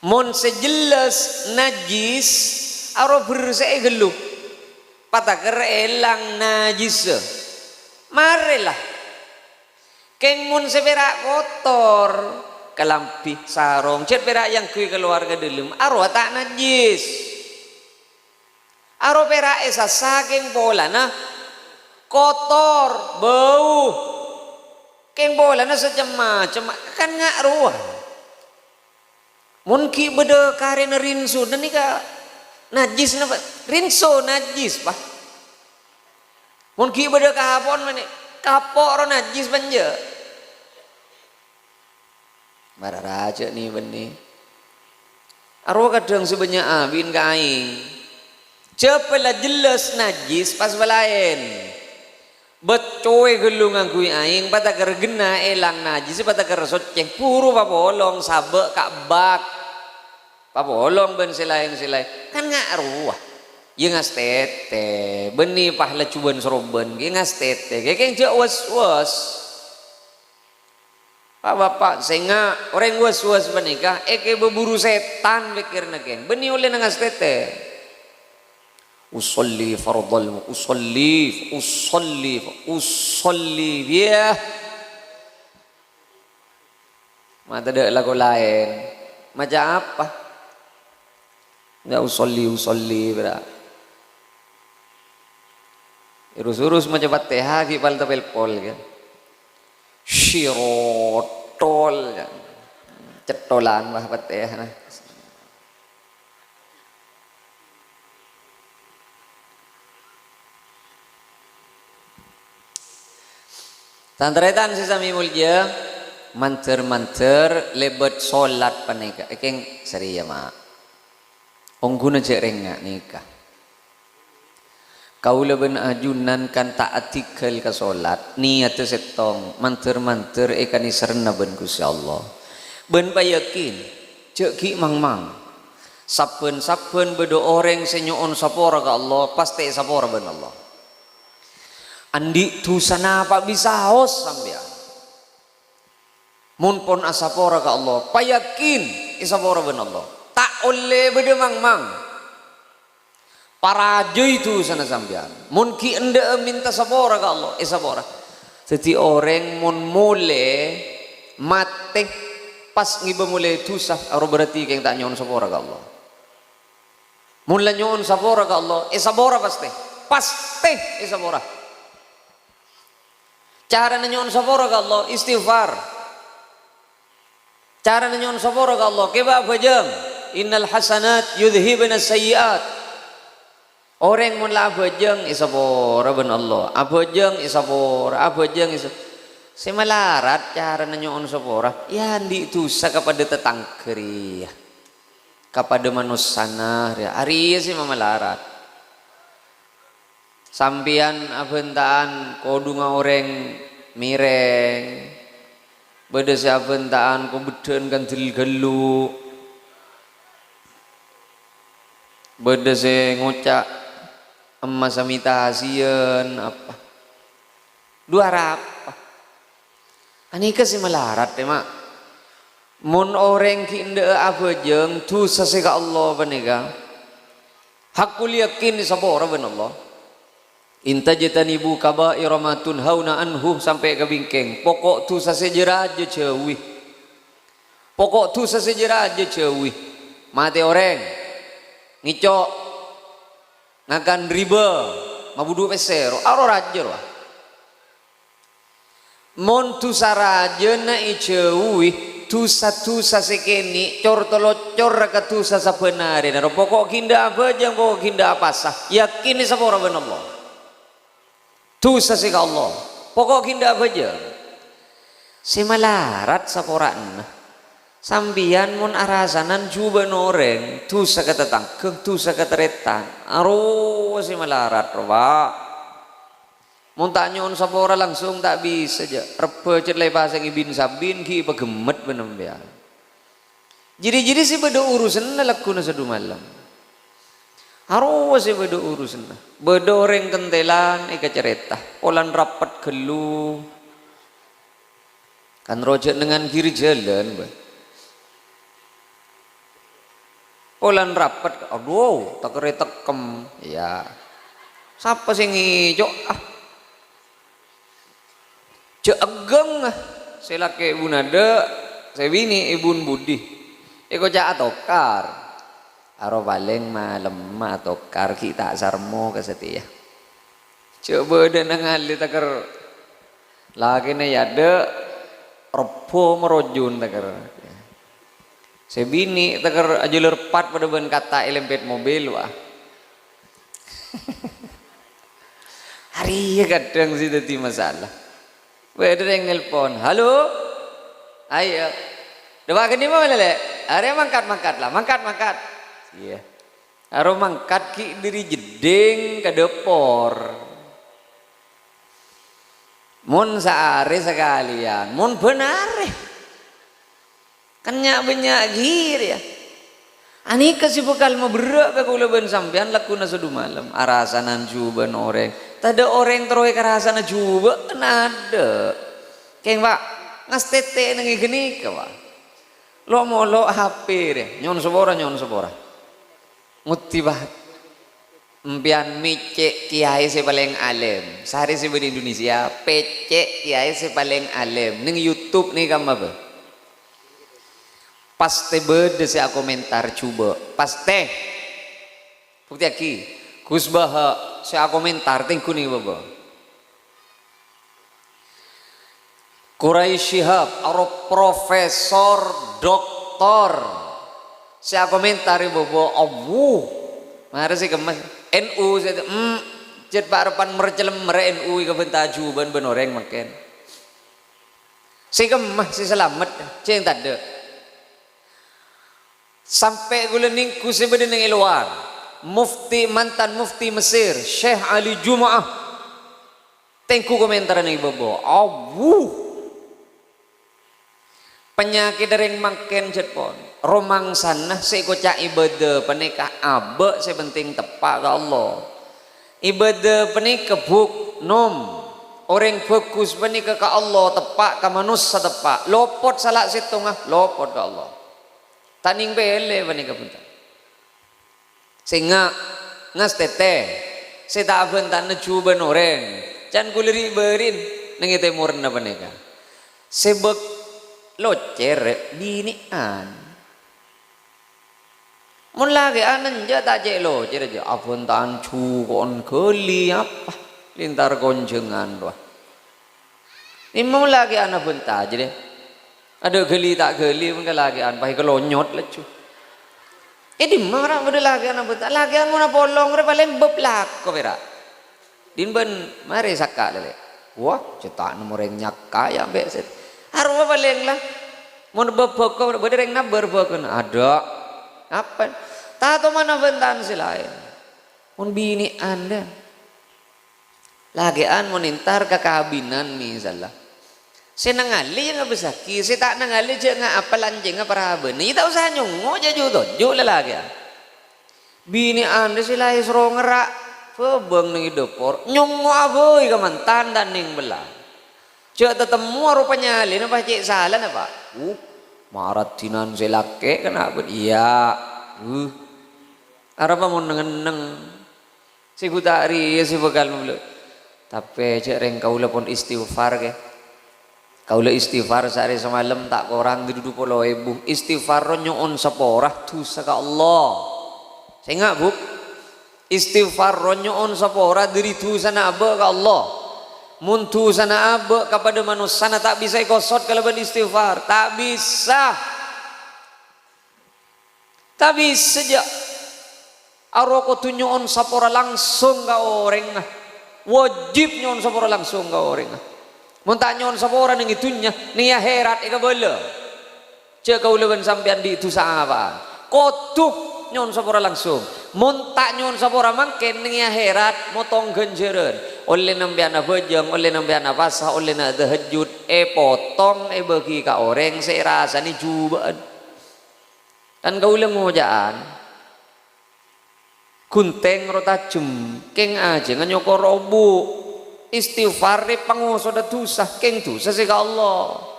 Mon sejelas najis aro bersih gelu patakar elang najis marilah keng mon seberak kotor kalampi sarong cet berak yang kui keluarga dalam aro tak najis aro berak esa saking bola nah kotor bau keng bola nah secema-cema kan ngak ruah. Mun ki beda karena rinso dan nika najis napa rinso najis pak. Mun ki beda kahapon mana kapok ro najis banja. Marah raja nih benih. Arwah kadang sebanyak abin kain. Cepelah jelas najis pas belain. Becoy gelung angkui aing pada kergena elang najis pada kersoceng puru papolong sabe kak bak papolong ben selain kan ngak ruah ye ngas tete beni pahla cuban soroben ge ngas tete ge keng jak was pak bapak senga orang was menikah eke berburu setan pikirna geng beni oleh ngas tete usolli fardal usolli ya mata ada lagu lain macam apa nggak usolli berak urus macam fatihah ki pal tapel pol kan syirotol kan cetolan bah fatihah nah. Tantretan sesami mulja manter lebet solat panika ekeng seri ya mak ongguna cek rengak nikah kau leben ajunan kan tak artikel ke solat niat setong manter ekani serna ben Gusti Allah ben payakin cek ki mang saben bedo orang senyoon sapora ke Allah pasti sapora ben Allah andi tu sana pak bisa hos sambian mun pon asapora ke Allah payakin isapora ben Allah tak oleh bede mang para itu sana sambian mun ki ende minta sapora ke Allah isapora seti orang mun mule mate pas ngiba mule tusah aro berarti keng tak nyon sapora ke Allah mun la nyon sapora ke Allah isapora pasti isapora. Cara nyon sapora ke Allah istighfar. Cara nyon sapora ke Allah keba bajam innal hasanat yudhibna sayyiat. Orang mun la bajang isapora ben Allah. Abajang isapora, semalarat cara nyon sapora. Ya ndi tusa kepada tetangkeri. Kepada manusana ya. Ari sih mamalarat. Sampian abentaan kodunga orang mireng beda si abentaan ko beden kan gelu beda si ngocak emas samita hasien apa dua apa anika si melarat mak mun orang ki ende abajeng tu seseka Allah panika hakul yakin sabora ben Allah intajtanibu kaba'ira ma tunhauna anhu sampai ke bingkeng pokok tu sasejera aja cewih pokok tu sasejera aja cewih mati orang ngicok ngakan riba mabudu pesero aro rajer wah mon tu saraje na cewih tu satu sasekeni cor tolocor ka tu sasabenare na pokok kinda apa jang pokok kinda apa sah yakin sapora ben Allah tu sasika Allah pokok kinda aja semalarat saporaan Sambian mun arasanan juba noreng tu sakata tangkeng tu sakata retan aro si malarat roba mun tanyon sapora langsung tak bisa aja repe cetlai pasang ibin sabin ki pagemet benem ya jadi si beda urusan na laku na sa dumalam aro si beda urusan na beda orang kentelan ika cerita polan rapat gelu kan rojak dengan kiri jalan bah. Polan rapat, aduh, tak kere tekem, ya. Siapa sih ngijo? Jegeng, saya laki ibu nada, saya bini ibu budi. Eko cak atokar, aro paling malam atokar kita sarmo kesetia. Coba dan ngali takar, lagi nih ada, repo merojun takar. Saya bini takar aja lerpat pada ban kata elempet mobil wah. Hari ya kadang sih tadi masalah. Ada yang nelpon, halo, ayo, dewa gini mau lele, hari mangkat lah, mangkat. Iya, aro mangkat ki diri jeding ke depor. Mun sehari sekalian, mun benar. Kanyak banyak gir ya. Ani kasih bekal mau berak ke kulaban sampean laku na sudu malam. Arasanan juba noreng. Tada orang teroy karasana juba ada. Keng pak ngas tete nengi geni ke pak. Lo mau lo HP deh. Nyon sobora. Muti bah. Mpian mice kiai si paling alim. Sehari si di Indonesia. Pece kiai si paling alim. Neng YouTube nih kamu apa? Paste beda saya komentar coba paste bukti aki kusbah saya komentar tengku nih baba Quraisy Shihab aro profesor doktor saya komentar baba awu mari sih kemas NU saya jet parapan mercelem mere NU ke bentaju ban benoreng makan si kemas si selamat ceng tade sampai gulening ku sebeden yang luar mantan mufti Mesir Syekh Ali Jumaah tengku komentar nih bobo awu penyakit dari makin jetpon romang sana seko cak ibadah penikah abe sepenting tepak ke Allah ibadah penikah buk nom orang fokus penikah ke Allah tepak ke manusia tepak lopot salah situngah lopot ke Allah taning bele panika punta sehingga ngas tete saya tak bentan coba noreng can kuliri berin nengi temurna panika sebek locer binian mun lagi anan ja tak cek locer aja abuntan cukon keli apa lintar konjengan doa ini mau lagi anak bentar aja deh ada geli tak geli pun lagi an pakai kelonyot lecu di mana ada lagi an apa lagi an mana polong re paling beplak ko pera din ben mari sakka lele wah cetak nomoreng nyakka ya beset harwa paling lah mun bebok ko bereng naber bokon ada apa tato mana bentan silain mun bini anda lagi an monintar ke kabinan misalnya saya nangali yang besaki, saya tak nangali je nga apalan je nga para beni, tak usah nyongo je juto, jual lagi. Bini anda sila isro ngerak, pebeng nengi depor, nyongo aboy kamantan dan ning belah. Cek tetemu rupanya alin apa cek salah apa? Marat tinan selake kenapa? Iya, apa mau neng si gutari si bekal mulu. Tapi cek reng kaulah pun istighfar ke. Kaulah istighfar sehari semalam tak korang di 20.000 istighfar nyoon seporah tu saka Allah. Saya ingat bu, istighfar nyoon seporah diri tu sana abe ke Allah. Muntu sana abe kepada manusia sana tak bisa ikosot kalau beristighfar, tak bisa je. Aroko tu nyoon seporah langsung ke orang, wajib nyoon seporah langsung ke orang. Mun tak nyon sapora ning itunya ning ya herat ika bela Cek kau leban sampean di itu apa? Kotuk nyon sapora langsung. Montak nyon sapora mangken ning akhirat motong genjeren. Oleh nambiana bejeng, oleh nambiana pasah, oleh na tahajud, potong bagi ka orang saya rasa ni jubaan. Kan kau ulang ngojaan. Kunteng rotajem, keng aja nganyoko robu. Istighfar re panguso da tusah, keng tusah sih Allah.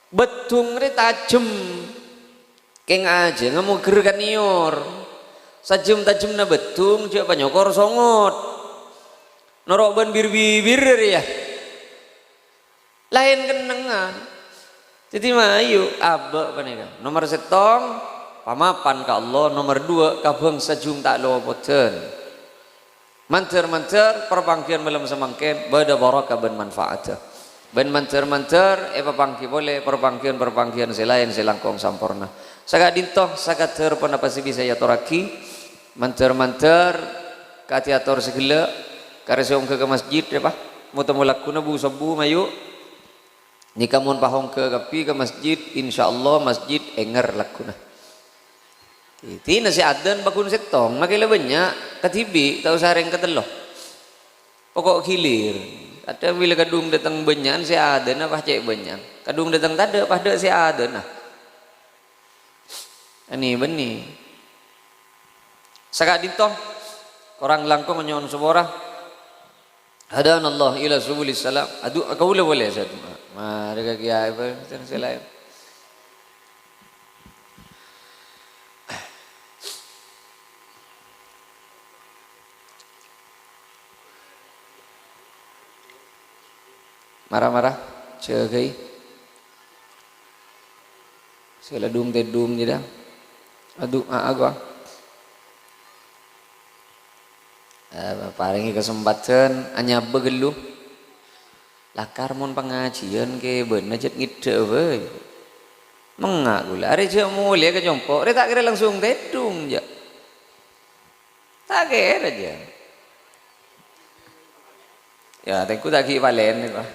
Betung re tajem keng aja ngamu gergan nior sajem tajem na betung coba nyokor songot noroban bir-bibir ya lain kenengan jadi mayu abak paneka nomor setong pamapan ka Allah nomor dua kabeng sajum tak loboten manter-manter perbangkian malam semangken bada baraka ben manfaatah ben manter-manter papangki boleh perbangkian selain selangkong sampurna saga dintoh saga terpon apa sih bisa ya toraki manter-manter katiator segala karesong ke masjid ya pak mutemu lakuna bu sabu mayu nikamun pahong ke kapi ke masjid insyaallah masjid enger lakuna itu nasi adan bakun setong makanya banyak katibi tahu sareng keteloh pokok hilir ada bila kadung datang benyan si ada nah pah cek benyan kadung datang tada pah dek si ada nah ini benih sakak dintoh orang langkong nyon seborah hadan Allah ila subulis salam adu kau boleh satu mari kaki apa selain marah-marah cegai seladung tedung jeda aduh agak paringi kesempatan hanya begelu lakar mon pengajian ke bener jet ngide we mengak gula are je mulia ke jompo re tak kira langsung tedung ya tak kira aja ya tengku tak ki palen ni pak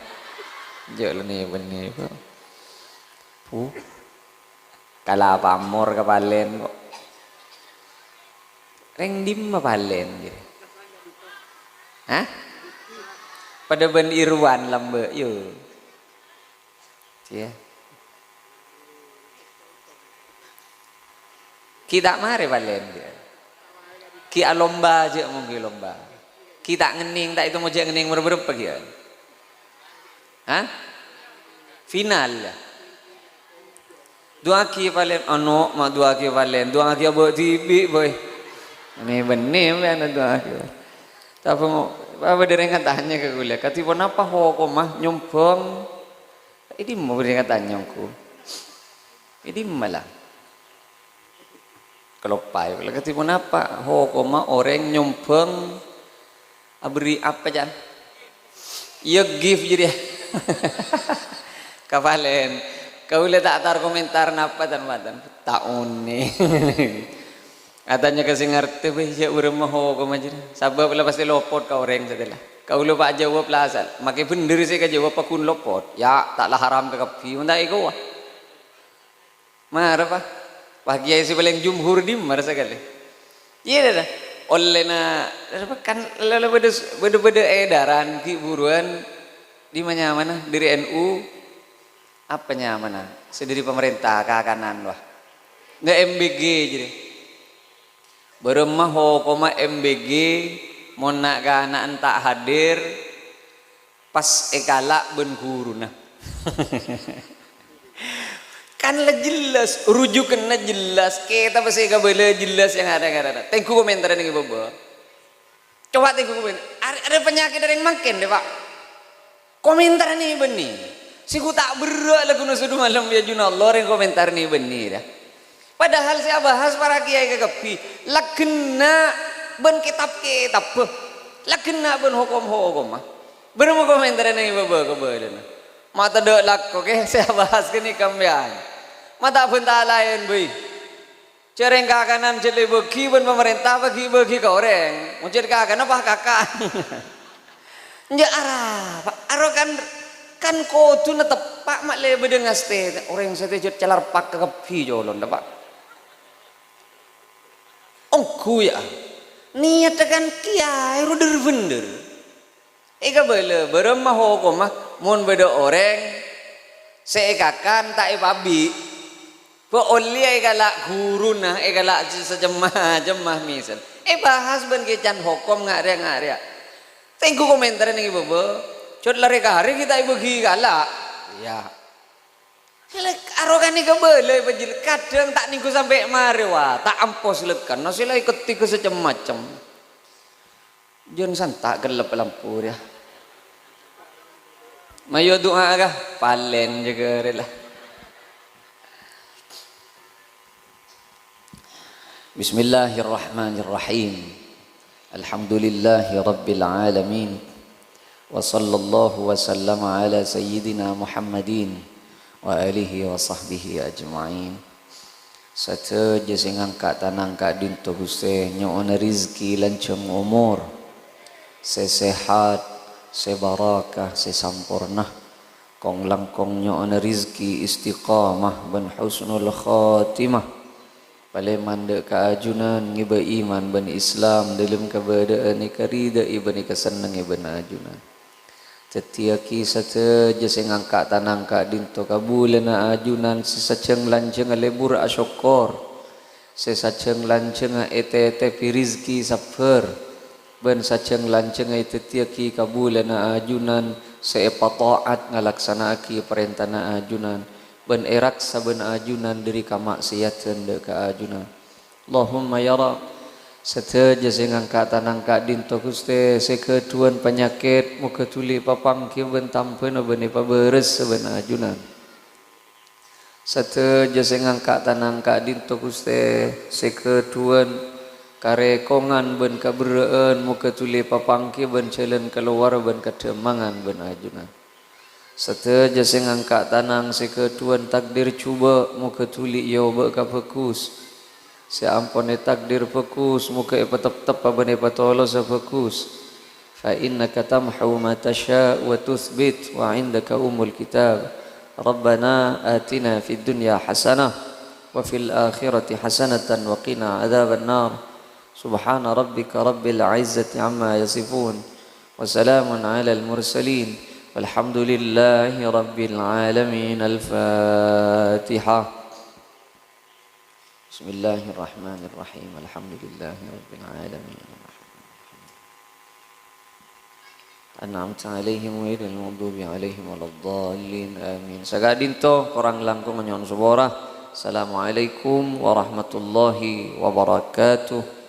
jauh ni benih kok, kalah pamor ke palen kok, reng dim palen gitu, hah? Pada ben Irwan lambe, yo, cia, kita mari palen dia, kita lomba aja mungkin lomba, kita ngening tak itu mau jadi ngening berapa dia? Hah? Final ya. Dua ki palen ano ma dua ki palen dua ki abo tibi boy. Ini benih mana dua ki. Tapi apa dereng katanya ke kuliah. Katipun apa hoko mah nyompong. Ini mau dereng katanya ku. Ini malah. Kalau pai, kalau katipun apa hoko mah orang nyompong abri apa jan? Iya gift jadi. Kapalen kau lihat tak tar komentar napa dan matan tak uni katanya kasih ngerti ya urang maho kau macam sabab lah pasti lopot kau orang setelah kau lupa jawab lah asal makai bener sih kau jawab pakun lopot ya taklah haram ke kapi menda iko wah marah pagi si paling jumhur di marah sekali iya dah oleh na kan lalu beda edaran ki buruan di mana dari NU apanya mana sendiri pemerintah kanan wah nggak MBG jadi beremah koma MBG mau nak kanan tak hadir pas ekala ben guru nah kan lah jelas rujukan jelas kita pasti kabel jelas yang ada tengku komentar ini bobo coba tengku komentar ada penyakit ada yang makin deh pak komentar nih benih si ku tak berak lagu nasudu malam ya juna Allah yang komentar nih benih dah padahal saya bahas para kiai kegepi lagena ben kitab lagena ben hukum mah beremu komentar nih baba kebelan mata dek lak oke saya bahas kini kambian mata pun tak lain boy cereng kakanan jadi bagi ben pemerintah bagi ke orang muncul kakak apa kakak ya arah kan kan ko tu na tepak mak le bedeng aste orang saya tejut calar pak ke kepi jolon dah pak ongku ya niat kan kiai ruder bener eka bela beremah ho mah mon beda orang seekakan tak babi po oli galak guru nah galak sejemah misal bahas ben kecan hukum ngare tengku komentar nih bobo cot lari kahari kita ibu gi galak ya lek arogan nih kebele bejil kadang tak niku sampai mari wah tak ampos lekan nasi lagi ketika secem-macem jon santak gelap lampu ya mayo doa kah palen juga rela Bismillahirrahmanirrahim Alhamdulillahi Rabbil Alamin Wa sallallahu wa sallama ala sayyidina Muhammadin Wa alihi wa sahbihi ajma'in Satu jasa ngangkat tanang kak dinto guste Nyo'ona rizki lancang umur Sesehat, sebarakah, sesampurnah Kong langkong nyo'ona rizki istiqamah Ben husnul khatimah Paleman dek keajunan ngiba iman ben Islam dalam keberadaan ikarida ibani kesenang iban ajunan. Tetiaki sate jasa ngangkat tanang ka dinto kabulan ajunan sesaceng lanceng lebur asyokor. Sesaceng lanceng ete firizki safer. Ben saceng lanceng tetiaki kabulan ajunan seepa taat ngalaksanaaki perintah ajunan. Ben erak saben ajunan dari kamaksiatan dek ajunan. Allahumma ya Rab seteja ngangkat tanangka dinto Gusti seketuan penyakit muka tuli papangki ben tampen ben paberes saben ajunan. Seteja ngangkat tanangka dinto Gusti seketuan karekongan ben kabereen muka tuli papangki ben celen keluar ben kedemangan ben ajunan. Seteja ngangkat tanang seketuan takdir cuba muka tuli yo ka fokus seampone takdir fokus muka tetap abane patolo sa fokus fa innaka tamhu ma tasha wa tuthbit wa indaka umul kitab rabbana atina fid dunya hasanah wa fil akhirati hasanatan wa qina adzaban nar subhana rabbika rabbil izzati amma yasifun wa salamun alal mursalin والحمد لله رب العالمين الفاتحة بسم الله الرحمن الرحيم الحمد لله رب العالمين أنعمت عليهم غير المغضوب عليهم ولا الضالين آمين Sagadinto korang langkung nyon subora Assalamualaikum warahmatullahi wabarakatuh